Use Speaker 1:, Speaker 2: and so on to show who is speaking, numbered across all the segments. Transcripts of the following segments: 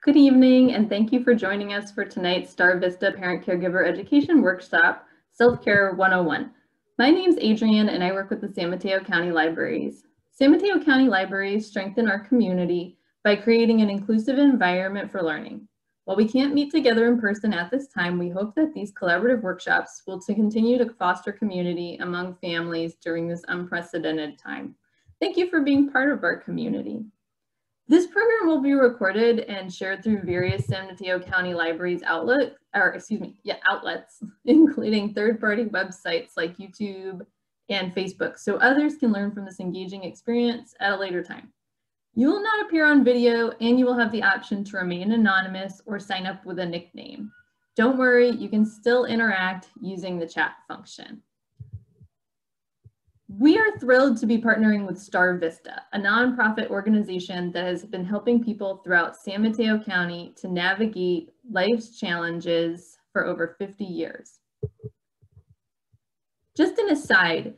Speaker 1: Good evening, and thank you for joining us for tonight's Star Vista Parent Caregiver Education Workshop, Self-Care 101. My name is Adrienne, and I work with the San Mateo County Libraries. San Mateo County Libraries strengthen our community by creating an inclusive environment for learning. While we can't meet together in person at this time, we hope that these collaborative workshops will continue to foster community among families during this unprecedented time. Thank you for being part of our community. This program will be recorded and shared through various San Mateo County Libraries outlets, including third-party websites like YouTube and Facebook, so others can learn from this engaging experience at a later time. You will not appear on video, and you will have the option to remain anonymous or sign up with a nickname. Don't worry, you can still interact using the chat function. We are thrilled to be partnering with Star Vista, a nonprofit organization that has been helping people throughout San Mateo County to navigate life's challenges for over 50 years. Just an aside,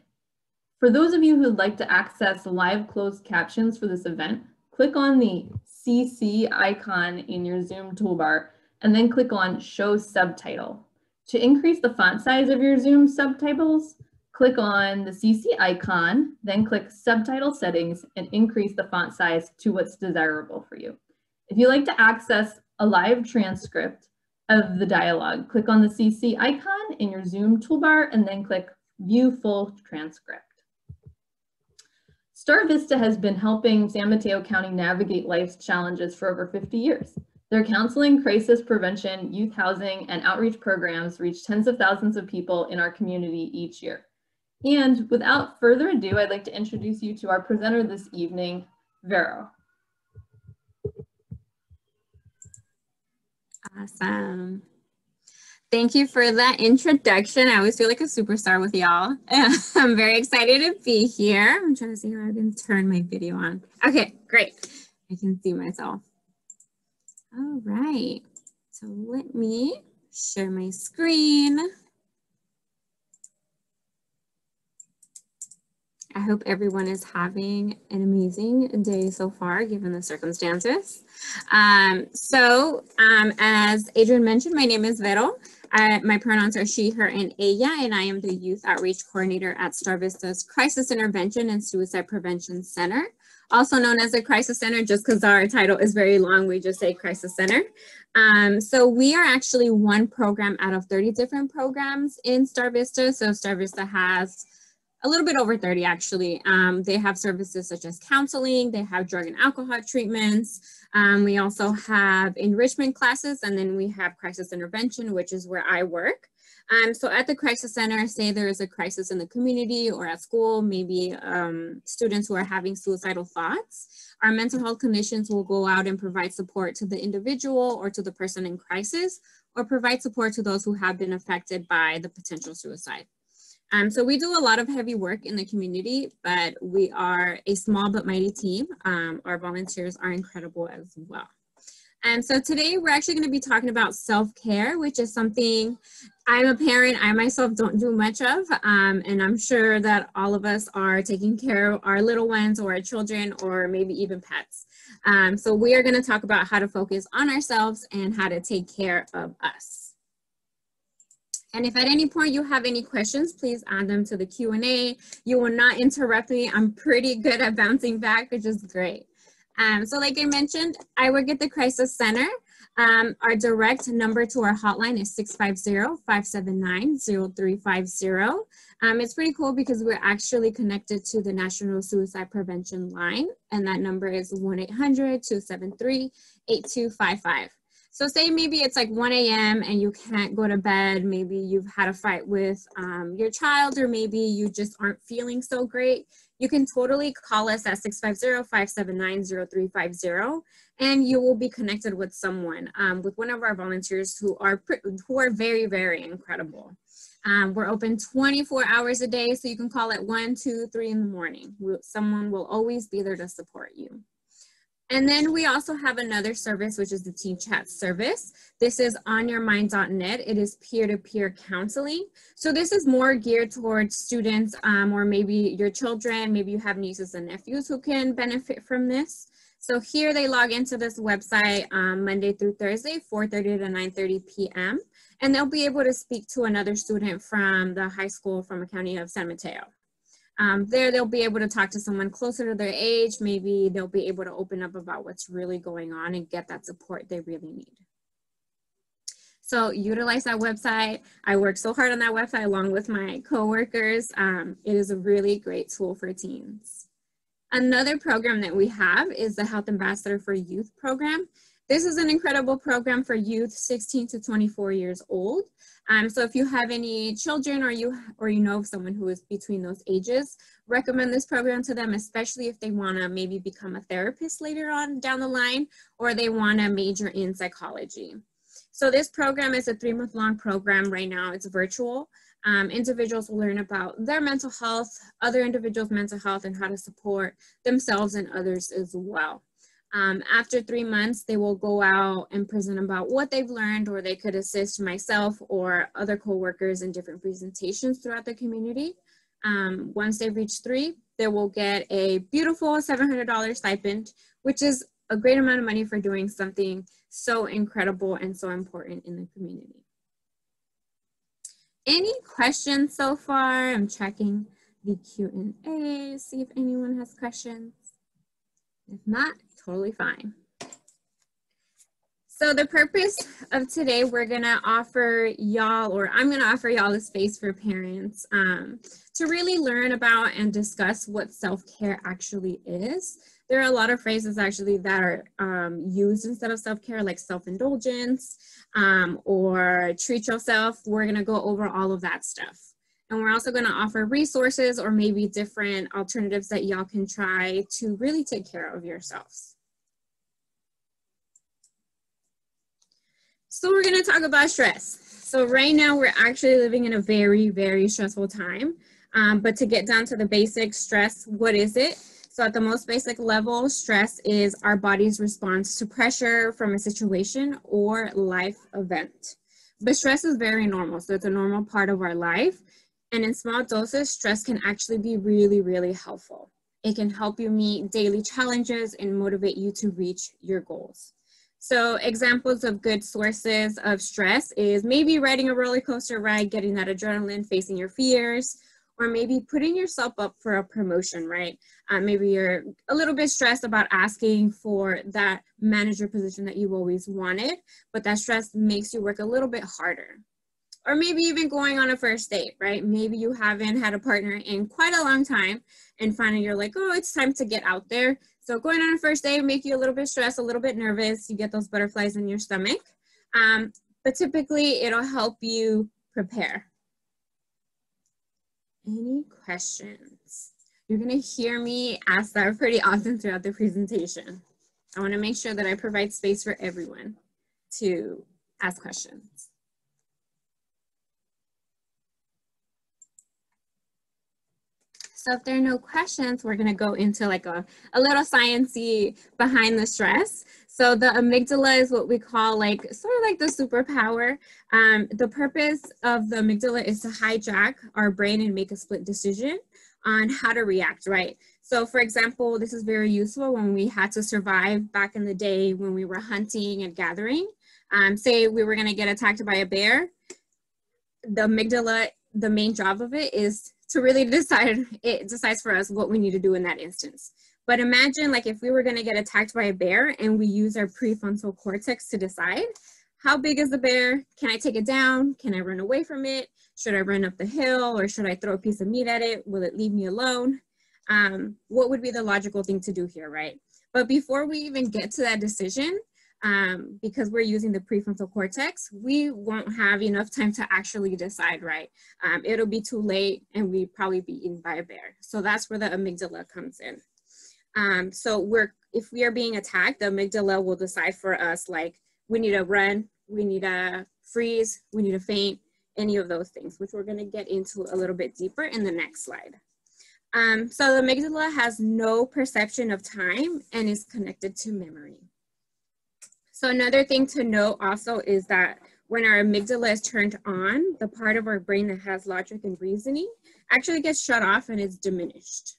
Speaker 1: for those of you who'd like to access live closed captions for this event, click on the CC icon in your Zoom toolbar and then click on Show Subtitle. To increase the font size of your Zoom subtitles, click on the CC icon, then click Subtitle Settings and increase the font size to what's desirable for you. If you'd like to access a live transcript of the dialogue, click on the CC icon in your Zoom toolbar and then click View Full Transcript. Star Vista has been helping San Mateo County navigate life's challenges for over 50 years. Their counseling, crisis prevention, youth housing, and outreach programs reach tens of thousands of people in our community each year. And without further ado, I'd like to introduce you to our presenter this evening, Vero.
Speaker 2: Awesome. Thank you for that introduction. I always feel like a superstar with y'all. I'm very excited to be here. I'm trying to see how I can turn my video on. Okay, great. I can see myself. All right. So let me share my screen. I hope everyone is having an amazing day so far, given the circumstances. As Adrienne mentioned, my name is Vero. My pronouns are she, her, and ella, and I am the Youth Outreach Coordinator at Star Vista's Crisis Intervention and Suicide Prevention Center, also known as the Crisis Center. Just because our title is very long, we just say Crisis Center. So we are actually one program out of 30 different programs in Star Vista. So Star Vista has a little bit over 30 actually. They have services such as counseling, they have drug and alcohol treatments. We also have enrichment classes, and then we have crisis intervention, which is where I work. So at the Crisis Center, say there is a crisis in the community or at school, maybe students who are having suicidal thoughts, our mental health clinicians will go out and provide support to the individual or to the person in crisis, or provide support to those who have been affected by the potential suicide. So we do a lot of heavy work in the community, but we are a small but mighty team. Our volunteers are incredible as well. And so today we're actually going to be talking about self-care, which is something I'm a parent, I myself don't do much of, and I'm sure that all of us are taking care of our little ones or our children or maybe even pets. So we are going to talk about how to focus on ourselves and how to take care of us. And if at any point you have any questions, please add them to the Q&A. You will not interrupt me. I'm pretty good at bouncing back, which is great. So like I mentioned, I work at the Crisis Center. Our direct number to our hotline is 650-579-0350. It's pretty cool because we're actually connected to the National Suicide Prevention Line, and that number is 1-800-273-8255. So say maybe it's like 1 a.m. and you can't go to bed, maybe you've had a fight with your child, or maybe you just aren't feeling so great. You can totally call us at 650-579-0350, and you will be connected with someone, with one of our volunteers who are very, very incredible. We're open 24 hours a day, so you can call at 1, 2, 3 in the morning. Someone will always be there to support you. And then we also have another service, which is the Team Chat service. This is onyourmind.net. It is peer-to-peer counseling. So this is more geared towards students or maybe your children. Maybe you have nieces and nephews who can benefit from this. So here they log into this website Monday through Thursday, 4:30 to 9:30 p.m. And they'll be able to speak to another student from the high school from the county of San Mateo. There they'll be able to talk to someone closer to their age. Maybe they'll be able to open up about what's really going on and get that support they really need. So utilize that website. I work so hard on that website along with my coworkers. It is a really great tool for teens. Another program that we have is the Health Ambassador for Youth program. This is an incredible program for youth 16 to 24 years old. So if you have any children or you know of someone who is between those ages, recommend this program to them, especially if they want to maybe become a therapist later on down the line, or they want to major in psychology. So this program is a 3-month-long program right now. It's virtual. Individuals will learn about their mental health, other individuals' mental health, and how to support themselves and others as well. After 3 months, they will go out and present about what they've learned, or they could assist myself or other coworkers in different presentations throughout the community. Once they reach 3, they will get a beautiful $700 stipend, which is a great amount of money for doing something so incredible and so important in the community. Any questions so far? I'm checking the Q&A, see if anyone has questions. If not, totally fine. So the purpose of today, we're gonna offer y'all, or I'm gonna offer y'all a space for parents to really learn about and discuss what self-care actually is. There are a lot of phrases actually that are used instead of self-care, like self-indulgence or treat yourself. We're gonna go over all of that stuff. And we're also gonna offer resources or maybe different alternatives that y'all can try to really take care of yourselves. So we're gonna talk about stress. So right now we're actually living in a very, very stressful time. But to get down to the basics, stress, what is it? So at the most basic level, stress is our body's response to pressure from a situation or life event. But stress is very normal, so it's a normal part of our life. And in small doses, stress can actually be really, really helpful. It can help you meet daily challenges and motivate you to reach your goals. So examples of good sources of stress is maybe riding a roller coaster ride, getting that adrenaline, facing your fears, or maybe putting yourself up for a promotion, right? Maybe you're a little bit stressed about asking for that manager position that you've always wanted, but that stress makes you work a little bit harder. Or maybe even going on a first date, right? Maybe you haven't had a partner in quite a long time and finally you're like, oh, it's time to get out there. So going on a first date will make you a little bit stressed, a little bit nervous. You get those butterflies in your stomach. But typically it'll help you prepare. Any questions? You're gonna hear me ask that pretty often throughout the presentation. I wanna make sure that I provide space for everyone to ask questions. So if there are no questions, we're gonna go into like a little sciencey behind the stress. So the amygdala is what we call like, sort of like the superpower. The purpose of the amygdala is to hijack our brain and make a split decision on how to react, right? So for example, this is very useful when we had to survive back in the day when we were hunting and gathering. Say we were gonna get attacked by a bear. The amygdala, the main job of it is to really decide, it decides for us what we need to do in that instance. But imagine like if we were gonna get attacked by a bear and we use our prefrontal cortex to decide, how big is the bear? Can I take it down? Can I run away from it? Should I run up the hill or should I throw a piece of meat at it? Will it leave me alone? What would be the logical thing to do here, right? But before we even get to that decision, because we're using the prefrontal cortex, we won't have enough time to actually decide, right? It'll be too late and we'd probably be eaten by a bear. So that's where the amygdala comes in. So if we are being attacked, the amygdala will decide for us, like we need to run, we need to freeze, we need to faint, any of those things, which we're gonna get into a little bit deeper in the next slide. So the amygdala has no perception of time and is connected to memory. So another thing to note also is that when our amygdala is turned on, the part of our brain that has logic and reasoning actually gets shut off and is diminished.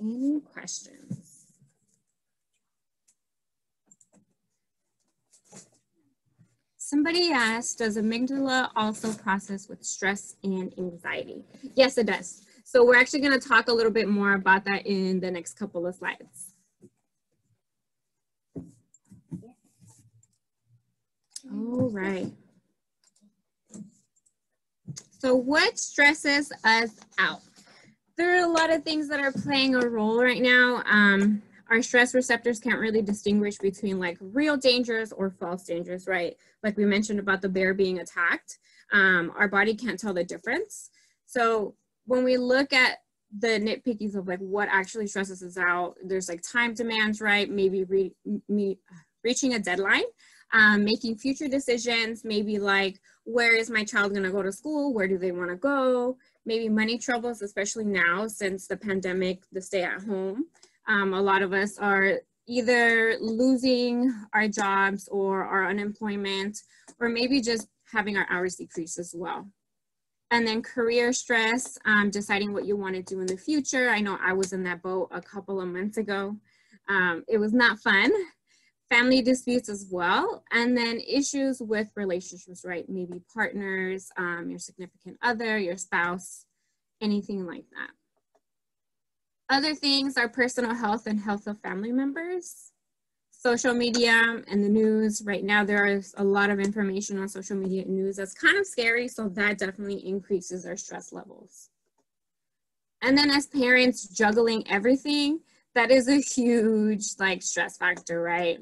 Speaker 2: Any questions? Somebody asked, does amygdala also process with stress and anxiety? Yes, it does. So we're actually going to talk a little bit more about that in the next couple of slides. All right. So what stresses us out? There are a lot of things that are playing a role right now. Our stress receptors can't really distinguish between like real dangers or false dangers, right? Like we mentioned about the bear being attacked. Our body can't tell the difference. So when we look at the nitpickies of like what actually stresses us out, there's like time demands, right? Maybe reaching a deadline, making future decisions, maybe like, where is my child gonna go to school? Where do they wanna go? Maybe money troubles, especially now since the pandemic, the stay at home. A lot of us are either losing our jobs or our unemployment, or maybe just having our hours decrease as well. And then career stress, deciding what you want to do in the future. I know I was in that boat a couple of months ago. It was not fun. Family disputes as well. And then issues with relationships, right? Maybe partners, your significant other, your spouse, anything like that. Other things are personal health and health of family members. Social media and the news. Right now, there is a lot of information on social media and news that's kind of scary, so that definitely increases our stress levels. And then as parents juggling everything, that is a huge like stress factor, right?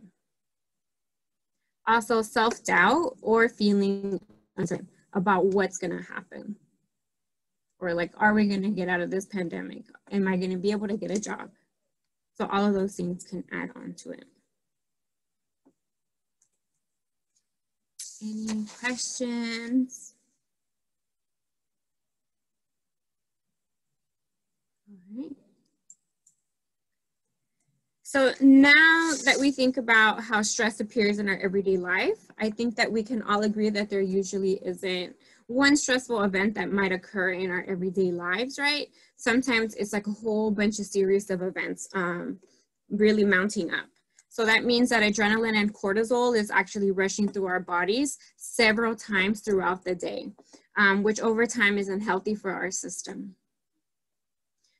Speaker 2: Also self-doubt or feeling uncertain about what's gonna happen. Or like, are we gonna get out of this pandemic? Am I gonna be able to get a job? So all of those things can add on to it. Any questions? All right. So now that we think about how stress appears in our everyday life, I think that we can all agree that there usually isn't one stressful event that might occur in our everyday lives, right? Sometimes it's like a whole bunch of series of events really mounting up. So that means that adrenaline and cortisol is actually rushing through our bodies several times throughout the day, which over time is unhealthy for our system.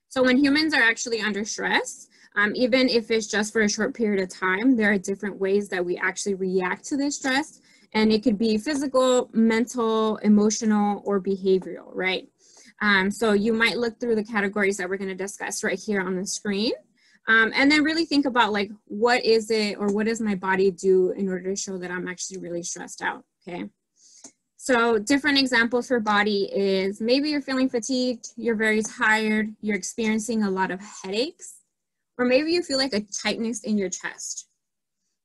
Speaker 2: So when humans are actually under stress, even if it's just for a short period of time, there are different ways that we actually react to this stress. And it could be physical, mental, emotional, or behavioral, right? So you might look through the categories that we're going to discuss right here on the screen. And then really think about like, what is it or what does my body do in order to show that I'm actually really stressed out, okay? So different examples for body is maybe you're feeling fatigued, you're very tired, you're experiencing a lot of headaches, or maybe you feel like a tightness in your chest.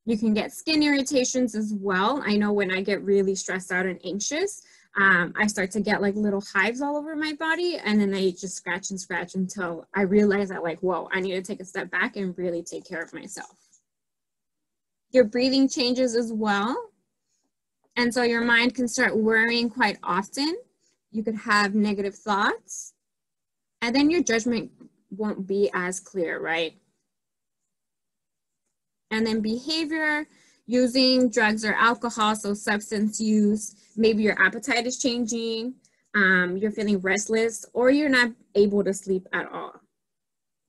Speaker 2: You can get skin irritations as well. I know when I get really stressed out and anxious, I start to get like little hives all over my body, and then I just scratch and scratch until I realize that like, whoa, I need to take a step back and really take care of myself. Your breathing changes as well. And so your mind can start worrying quite often. You could have negative thoughts, and then your judgment won't be as clear, right? And then behavior, using drugs or alcohol, so substance use, maybe your appetite is changing, you're feeling restless, or you're not able to sleep at all.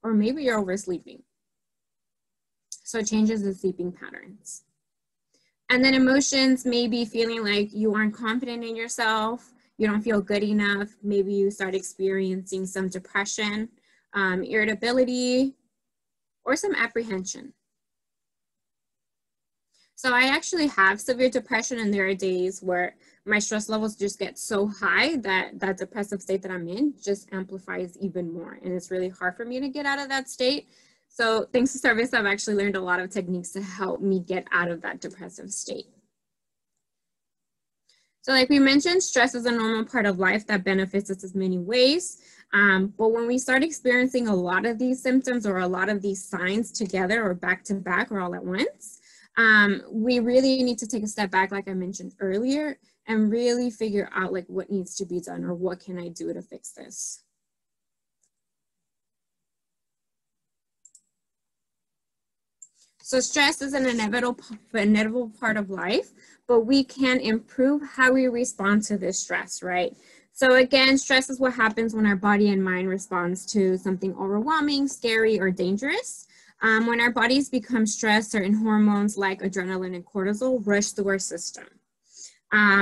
Speaker 2: Or maybe you're oversleeping. So changes in sleeping patterns. And then emotions, maybe feeling like you aren't confident in yourself, you don't feel good enough, maybe you start experiencing some depression, irritability, or some apprehension. So I actually have severe depression, and there are days where my stress levels just get so high that that depressive state that I'm in just amplifies even more. And it's really hard for me to get out of that state. So thanks to service, I've actually learned a lot of techniques to help me get out of that depressive state. So like we mentioned, stress is a normal part of life that benefits us in many ways. But when we start experiencing a lot of these symptoms or a lot of these signs together or back to back or all at once, we really need to take a step back, like I mentioned earlier, and really figure out like what needs to be done or what can I do to fix this. So stress is an inevitable part of life, but we can improve how we respond to this stress, right? So again, stress is what happens when our body and mind responds to something overwhelming, scary, or dangerous. When our bodies become stressed, certain hormones like adrenaline and cortisol rush through our system.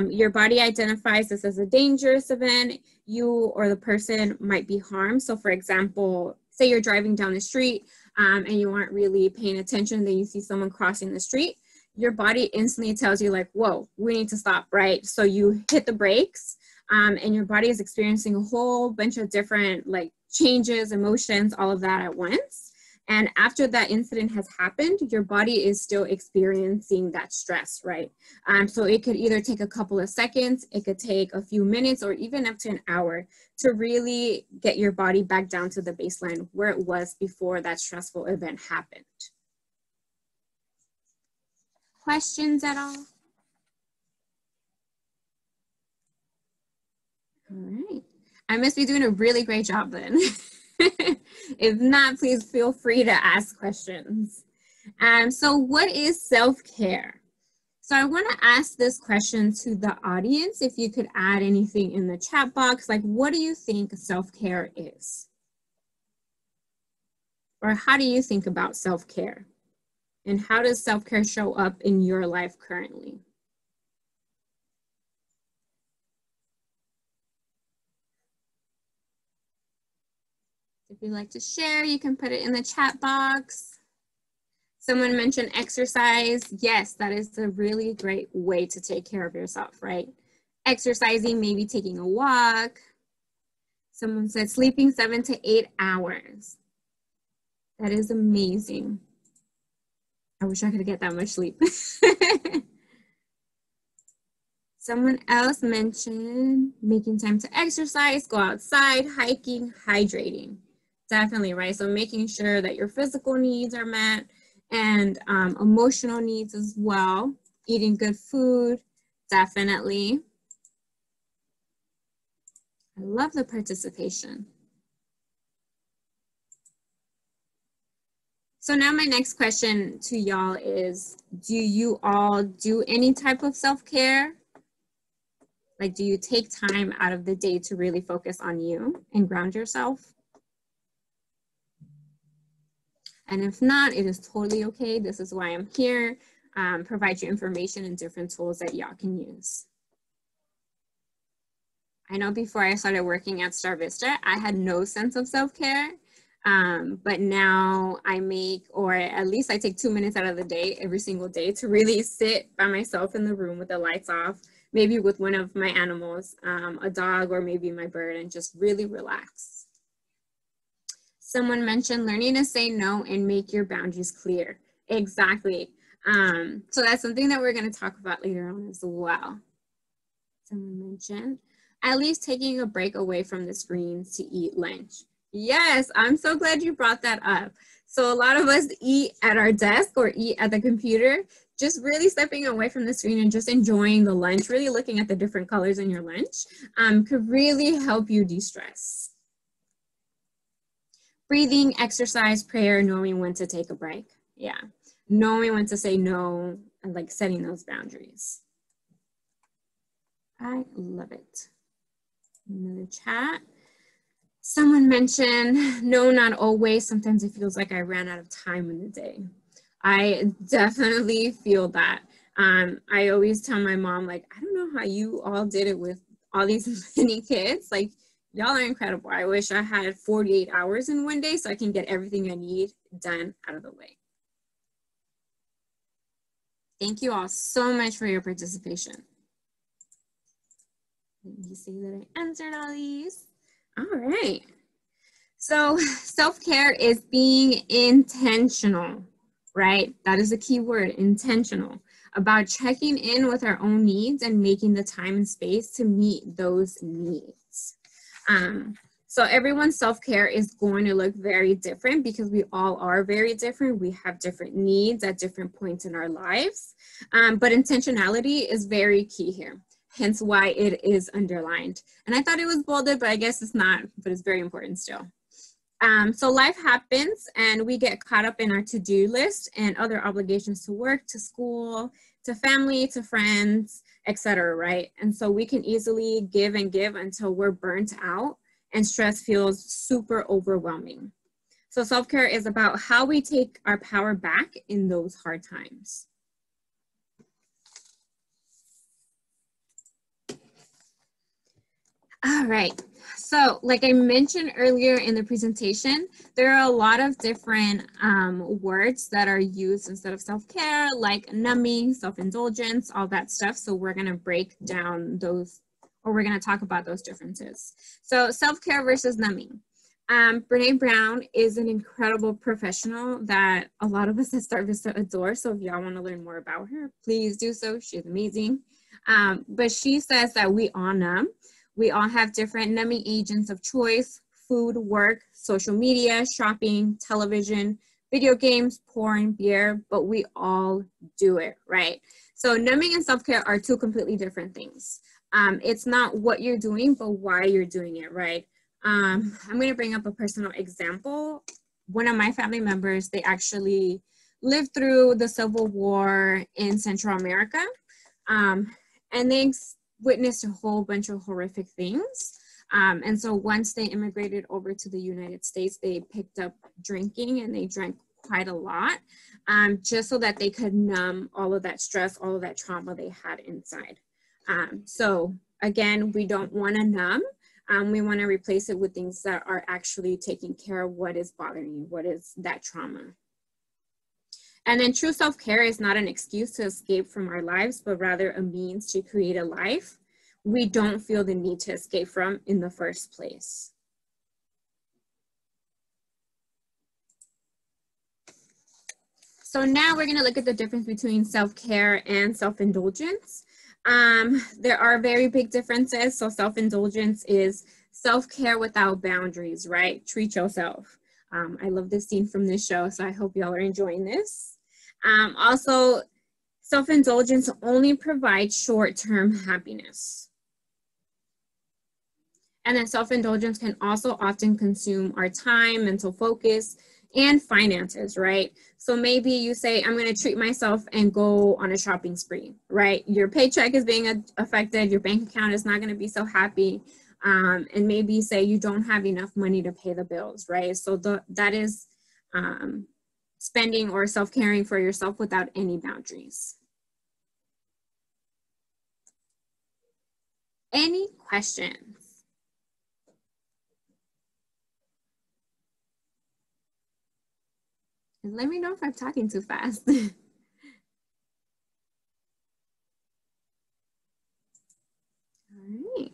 Speaker 2: Your body identifies this as a dangerous event. You or the person might be harmed. So for example, say you're driving down the street and you aren't really paying attention, then you see someone crossing the street. Your body instantly tells you like, whoa, we need to stop, right? So you hit the brakes and your body is experiencing a whole bunch of different like changes, emotions, all of that at once. And after that incident has happened, your body is still experiencing that stress, right? So it could either take a couple of seconds, it could take a few minutes, or even up to an hour to really get your body back down to the baseline where it was before that stressful event happened. Questions at all? All right. I must be doing a really great job then. If not, please feel free to ask questions. So what is self-care? So I want to ask this question to the audience. If you could add anything in the chat box, like what do you think self-care is? Or how do you think about self-care? And how does self-care show up in your life currently? If you'd like to share, you can put it in the chat box. Someone mentioned exercise. Yes, that is a really great way to take care of yourself, right? Exercising, maybe taking a walk. Someone said sleeping 7 to 8 hours. That is amazing. I wish I could get that much sleep. Someone else mentioned making time to exercise, go outside, hiking, hydrating. Definitely, right? So making sure that your physical needs are met and emotional needs as well. Eating good food, definitely. I love the participation. So now my next question to y'all is, do you all do any type of self-care? Like, do you take time out of the day to really focus on you and ground yourself? And if not, it is totally okay. This is why I'm here, provide you information and different tools that y'all can use. I know before I started working at Star Vista, I had no sense of self-care, but now I make, or at least I take 2 minutes out of the day, every single day, to really sit by myself in the room with the lights off, maybe with one of my animals, a dog or maybe my bird, and just really relax. Someone mentioned learning to say no and make your boundaries clear. Exactly. So that's something that we're going to talk about later on as well. Someone mentioned at least taking a break away from the screens to eat lunch. Yes, I'm so glad you brought that up. So a lot of us eat at our desk or eat at the computer. Just really stepping away from the screen and just enjoying the lunch, really looking at the different colors in your lunch could really help you de-stress. Breathing, exercise, prayer, knowing when to take a break. Yeah, knowing when to say no and like setting those boundaries. I love it. Another chat. Someone mentioned, no, not always. Sometimes it feels like I ran out of time in the day. I definitely feel that. I always tell my mom, like, I don't know how you all did it with all these many kids. Like, y'all are incredible. I wish I had 48 hours in one day so I can get everything I need done out of the way. Thank you all so much for your participation. Let me see that I answered all these. All right. So self-care is being intentional, right? That is a key word, intentional, about checking in with our own needs and making the time and space to meet those needs. So everyone's self-care is going to look very different because we all are very different. We have different needs at different points in our lives, but intentionality is very key here. Hence why it is underlined. And I thought it was bolded, but I guess it's not, but it's very important still. So life happens and we get caught up in our to-do list and other obligations to work, to school, to family, to friends, etc., right? And so we can easily give and give until we're burnt out and stress feels super overwhelming. So self-care is about how we take our power back in those hard times. All right, so like I mentioned earlier in the presentation, there are a lot of different words that are used instead of self-care, like numbing, self-indulgence, all that stuff. So we're gonna break down those, or we're gonna talk about those differences. So self-care versus numbing. Brene Brown is an incredible professional that a lot of us at Start Vista adore. So if y'all wanna learn more about her, please do so, she's amazing. But she says that we all numb. We all have different numbing agents of choice: food, work, social media, shopping, television, video games, porn, beer, but we all do it, right? So numbing and self-care are two completely different things. It's not what you're doing, but why you're doing it, right? I'm gonna bring up a personal example. One of my family members, they actually lived through the Civil War in Central America, and they witnessed a whole bunch of horrific things. And so once they immigrated over to the United States, they picked up drinking and they drank quite a lot, just so that they could numb all of that stress, all of that trauma they had inside. So again, we don't want to numb. We want to replace it with things that are actually taking care of what is bothering you, what is that trauma. And then true self-care is not an excuse to escape from our lives, but rather a means to create a life we don't feel the need to escape from in the first place. So now we're gonna look at the difference between self-care and self-indulgence. There are very big differences. So self-indulgence is self-care without boundaries, right? Treat yourself. I love this scene from this show, so I hope y'all are enjoying this. Also, self-indulgence only provides short-term happiness. And then self-indulgence can also often consume our time, mental focus, and finances, right? So maybe you say, I'm gonna treat myself and go on a shopping spree, right? Your paycheck is being affected, your bank account is not gonna be so happy, and maybe say you don't have enough money to pay the bills, right? So that is spending or self-caring for yourself without any boundaries. Any questions? And let me know if I'm talking too fast. All right.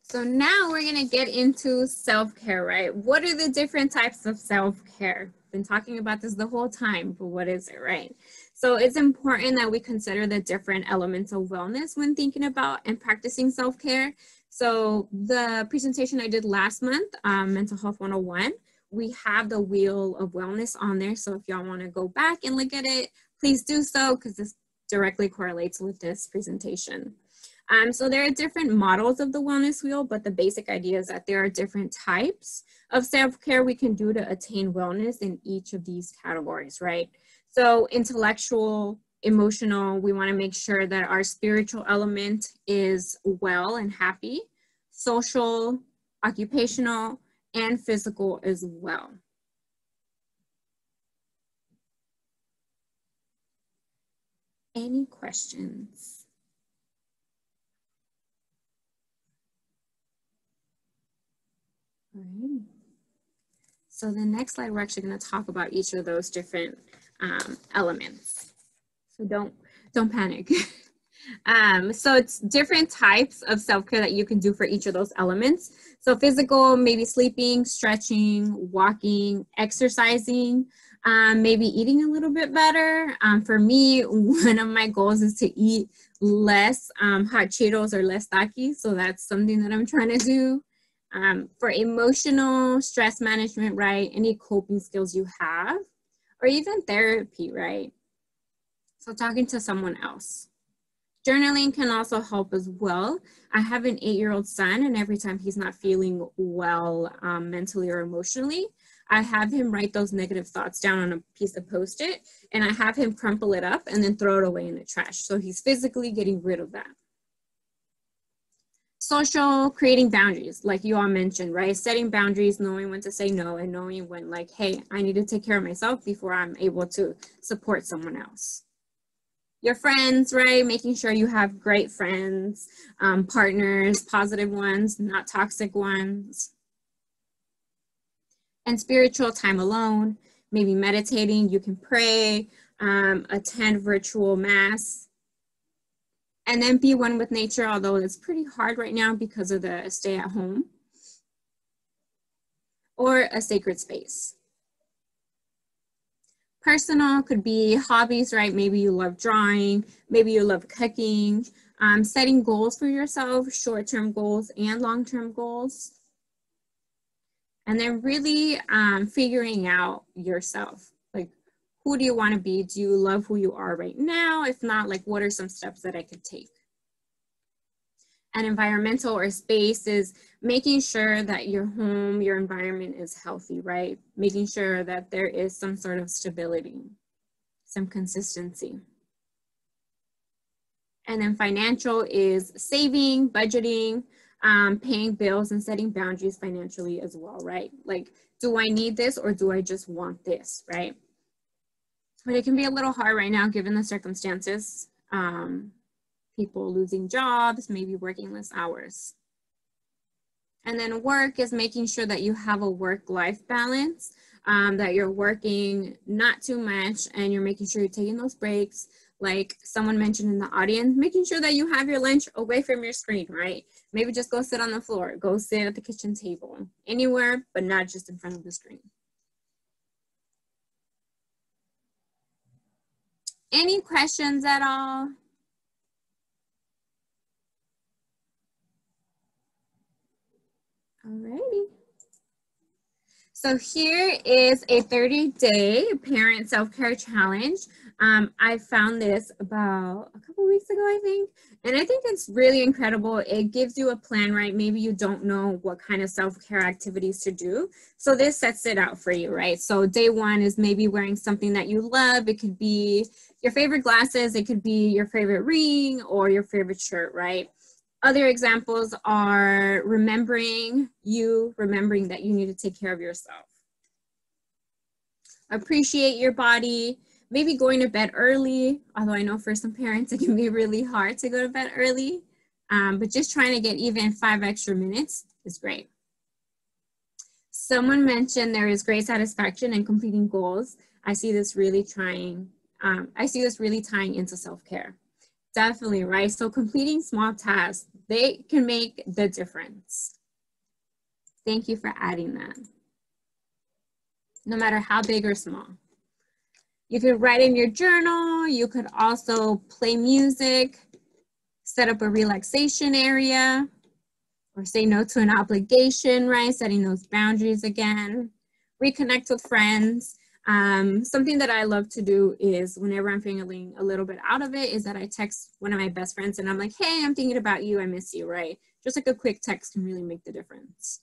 Speaker 2: So now we're gonna get into self-care, right? What are the different types of self-care? Been talking about this the whole time, but what is it, right? So it's important that we consider the different elements of wellness when thinking about and practicing self-care. So the presentation I did last month, Mental Health 101, we have the wheel of wellness on there. So if y'all want to go back and look at it, please do so, because this directly correlates with this presentation. So there are different models of the wellness wheel, but the basic idea is that there are different types of self-care we can do to attain wellness in each of these categories, right? So intellectual, emotional, we want to make sure that our spiritual element is well and happy. Social, occupational, and physical as well. Any questions? All right. So the next slide, we're actually going to talk about each of those different elements. So don't panic. So it's different types of self-care that you can do for each of those elements. So physical, maybe sleeping, stretching, walking, exercising, maybe eating a little bit better. For me, one of my goals is to eat less hot Cheetos or less Takis. So that's something that I'm trying to do. For emotional stress management, right? Any coping skills you have, or even therapy, right? So talking to someone else. Journaling can also help as well. I have an 8-year-old son, and every time he's not feeling well mentally or emotionally, I have him write those negative thoughts down on a piece of Post-it, and I have him crumple it up and then throw it away in the trash. So he's physically getting rid of that. Social, creating boundaries, like you all mentioned, right? Setting boundaries, knowing when to say no, and knowing when, like, hey, I need to take care of myself before I'm able to support someone else. Your friends, right? Making sure you have great friends, partners, positive ones, not toxic ones. And spiritual time alone, maybe meditating, you can pray, attend virtual mass, and then be one with nature, although it's pretty hard right now because of the stay at home, or a sacred space. Personal could be hobbies, right? Maybe you love drawing, maybe you love cooking, setting goals for yourself, short-term goals and long-term goals. And then really figuring out yourself, like, who do you want to be? Do you love who you are right now? If not, like, what are some steps that I could take? And environmental or space is making sure that your home, your environment is healthy, right? Making sure that there is some sort of stability, some consistency. And then financial is saving, budgeting, paying bills, and setting boundaries financially as well, right? Like, do I need this or do I just want this, right? But it can be a little hard right now given the circumstances. People losing jobs, maybe working less hours. And then work is making sure that you have a work-life balance, that you're working not too much and you're making sure you're taking those breaks. Like someone mentioned in the audience, making sure that you have your lunch away from your screen, right? Maybe just go sit on the floor, go sit at the kitchen table, anywhere, but not just in front of the screen. Any questions at all? Alrighty. So here is a 30-day parent self-care challenge. I found this about a couple weeks ago, I think, and I think it's really incredible. It gives you a plan, right? Maybe you don't know what kind of self-care activities to do. So this sets it out for you, right? So day one is maybe wearing something that you love. It could be your favorite glasses. It could be your favorite ring or your favorite shirt, right? Other examples are remembering that you need to take care of yourself. Appreciate your body, maybe going to bed early, although I know for some parents it can be really hard to go to bed early, but just trying to get even 5 extra minutes is great. Someone mentioned there is great satisfaction in completing goals. I see this really tying into self-care. Definitely, right? So completing small tasks, they can make the difference. Thank you for adding that. No matter how big or small. You could write in your journal. You could also play music, set up a relaxation area, or say no to an obligation, right? Setting those boundaries again. Reconnect with friends. Something that I love to do is whenever I'm feeling a little bit out of it is that I text one of my best friends and I'm like, hey, I'm thinking about you, I miss you, right? Just like a quick text can really make the difference.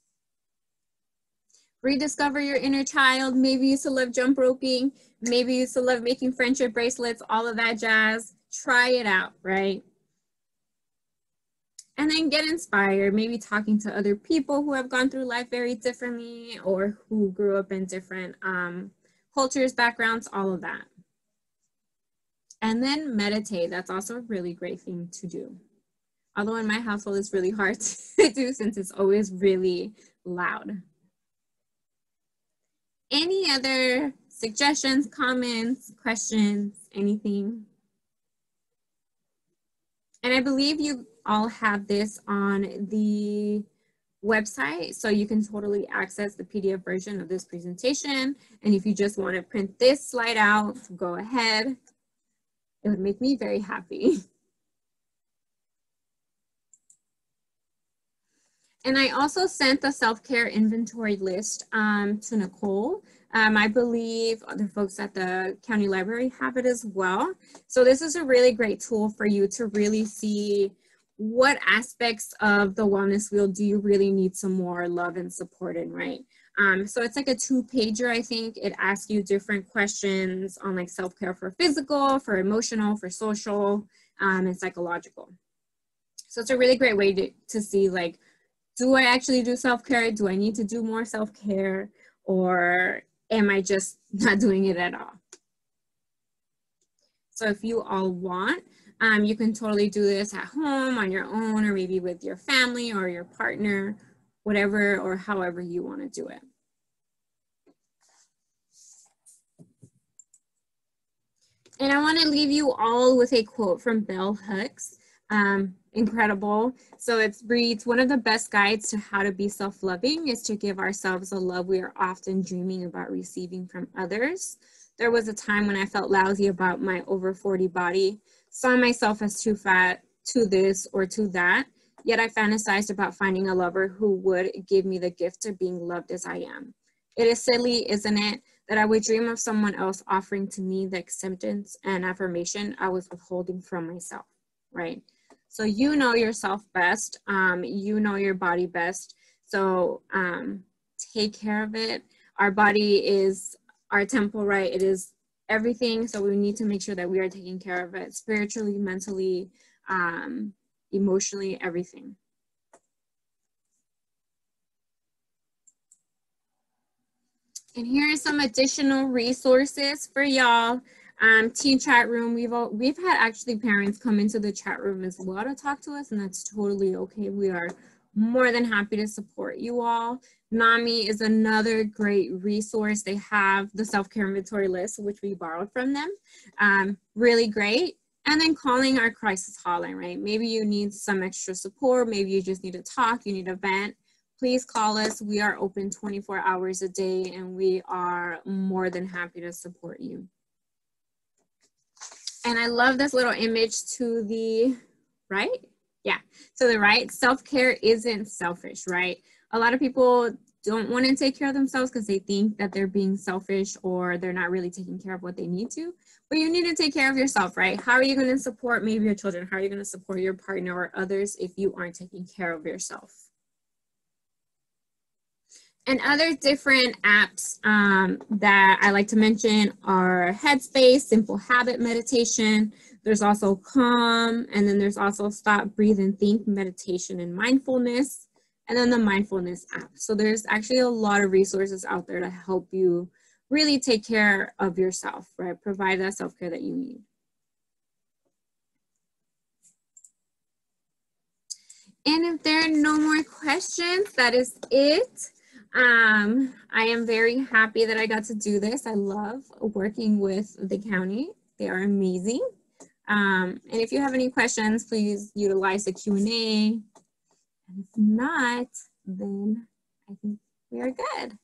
Speaker 2: Rediscover your inner child. Maybe you used to love jump roping. Maybe you used to love making friendship bracelets, all of that jazz. Try it out, right? And then get inspired, maybe talking to other people who have gone through life very differently or who grew up in different cultures, backgrounds, all of that. And then meditate. That's also a really great thing to do. Although in my household, it's really hard to do since it's always really loud. Any other suggestions, comments, questions, anything? And I believe you all have this on the website, so you can totally access the PDF version of this presentation. And if you just want to print this slide out, go ahead. It would make me very happy. And I also sent the self-care inventory list to Nicole. I believe other folks at the county library have it as well. So this is a really great tool for you to really see what aspects of the wellness wheel do you really need some more love and support in, right? So it's like a 2-pager, I think. It asks you different questions on like self-care for physical, for emotional, for social, and psychological. So it's a really great way to see like, do I actually do self-care? Do I need to do more self-care? Or am I just not doing it at all? So if you all want, you can totally do this at home on your own, or maybe with your family or your partner, whatever or however you want to do it. And I want to leave you all with a quote from Bell Hooks. Incredible. So it reads, one of the best guides to how to be self-loving is to give ourselves the love we are often dreaming about receiving from others. There was a time when I felt lousy about my over 40 body, saw myself as too fat, too this or too that, yet I fantasized about finding a lover who would give me the gift of being loved as I am. It is silly, isn't it, that I would dream of someone else offering to me the acceptance and affirmation I was withholding from myself, right? So you know yourself best, you know your body best, so take care of it. Our body is our temple, right? It is everything, so we need to make sure that we are taking care of it spiritually, mentally, emotionally, everything. And here are some additional resources for y'all. Teen chat room, we've had actually parents come into the chat room as well to talk to us, and that's totally okay. We are more than happy to support you all. NAMI is another great resource. They have the self-care inventory list, which we borrowed from them. Really great. And then calling our crisis hotline, right? Maybe you need some extra support. Maybe you just need to talk, you need a vent. Please call us. We are open 24 hours a day, and we are more than happy to support you. And I love this little image to the right. Yeah, to the right. Self-care isn't selfish, right? A lot of people don't want to take care of themselves because they think that they're being selfish or they're not really taking care of what they need to. But you need to take care of yourself, right? How are you going to support maybe your children? How are you going to support your partner or others if you aren't taking care of yourself? And other different apps that I like to mention are Headspace, Simple Habit Meditation. There's also Calm, and then there's also Stop, Breathe, and Think Meditation and Mindfulness, and then the Mindfulness app. So there's actually a lot of resources out there to help you really take care of yourself, right? Provide that self-care that you need. And if there are no more questions, that is it. I am very happy that I got to do this. I love working with the county. They are amazing. And if you have any questions, please utilize the Q&A. And if not, then I think we are good.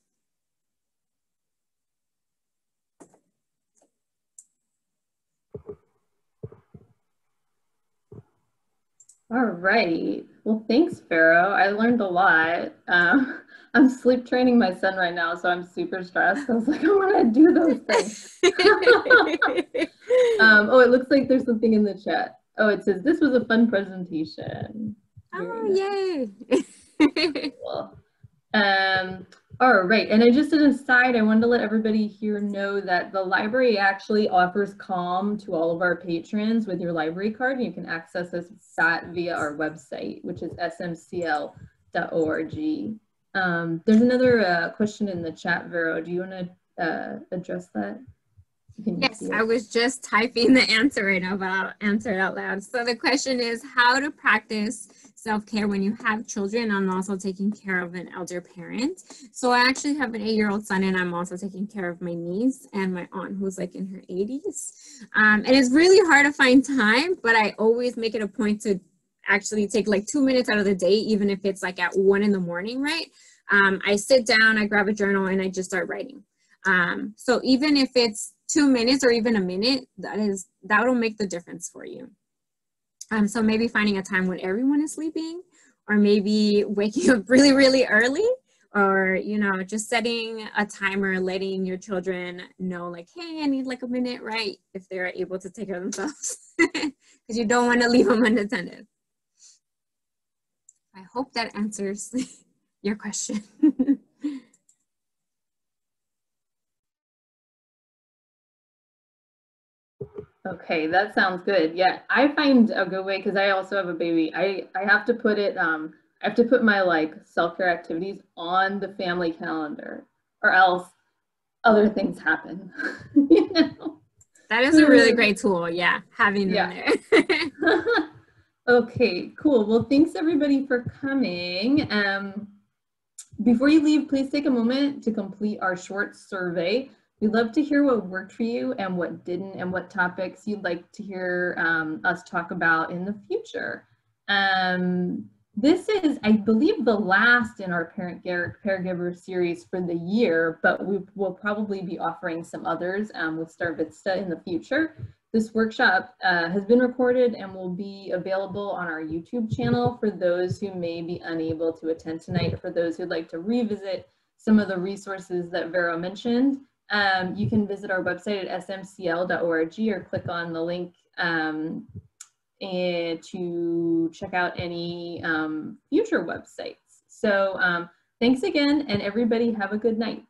Speaker 1: All right. Well, thanks, Vero. I learned a lot. I'm sleep training my son right now, so I'm super stressed. I was like, I want to do those things. Oh, it looks like there's something in the chat. Oh, it says, this was a fun presentation.
Speaker 2: Oh, yay.
Speaker 1: Cool. All right, and I just an aside, I wanted to let everybody here know that the library actually offers Calm to all of our patrons with your library card. You can access this via our website, which is smcl.org. There's another question in the chat, Vero. Do you want to address that?
Speaker 2: Yes, I was just typing the answer right now, but I'll answer it out loud. So the question is how to practice self-care when you have children. I'm also taking care of an elder parent. So I actually have an 8-year-old son, and I'm also taking care of my niece and my aunt who's like in her 80s. And it's really hard to find time, but I always make it a point to actually take like 2 minutes out of the day, even if it's like at 1 in the morning, right? I sit down, I grab a journal, and I just start writing. So even if it's 2 minutes or even a minute, that will make the difference for you. So maybe finding a time when everyone is sleeping, or maybe waking up really, really early, or, you know, just setting a timer, letting your children know like, hey, I need like a minute, right? If they're able to take care of themselves, because you don't want to leave them unattended. I hope that answers your question.
Speaker 1: Okay, that sounds good. Yeah, I find a good way because I also have a baby. I have to put it I have to put my like self-care activities on the family calendar or else other things happen. You know?
Speaker 2: That is a really great tool. Yeah, having them
Speaker 1: Yeah.
Speaker 2: there.
Speaker 1: Okay, cool. Well, thanks everybody for coming. Before you leave, please take a moment to complete our short survey. We'd love to hear what worked for you and what didn't, and what topics you'd like to hear us talk about in the future. This is, I believe, the last in our Parent Caregiver series for the year, but we will probably be offering some others with Star Vista in the future. This workshop has been recorded and will be available on our YouTube channel for those who may be unable to attend tonight, or for those who'd like to revisit some of the resources that Vero mentioned. You can visit our website at smcl.org or click on the link and to check out any future websites. So thanks again, and everybody have a good night.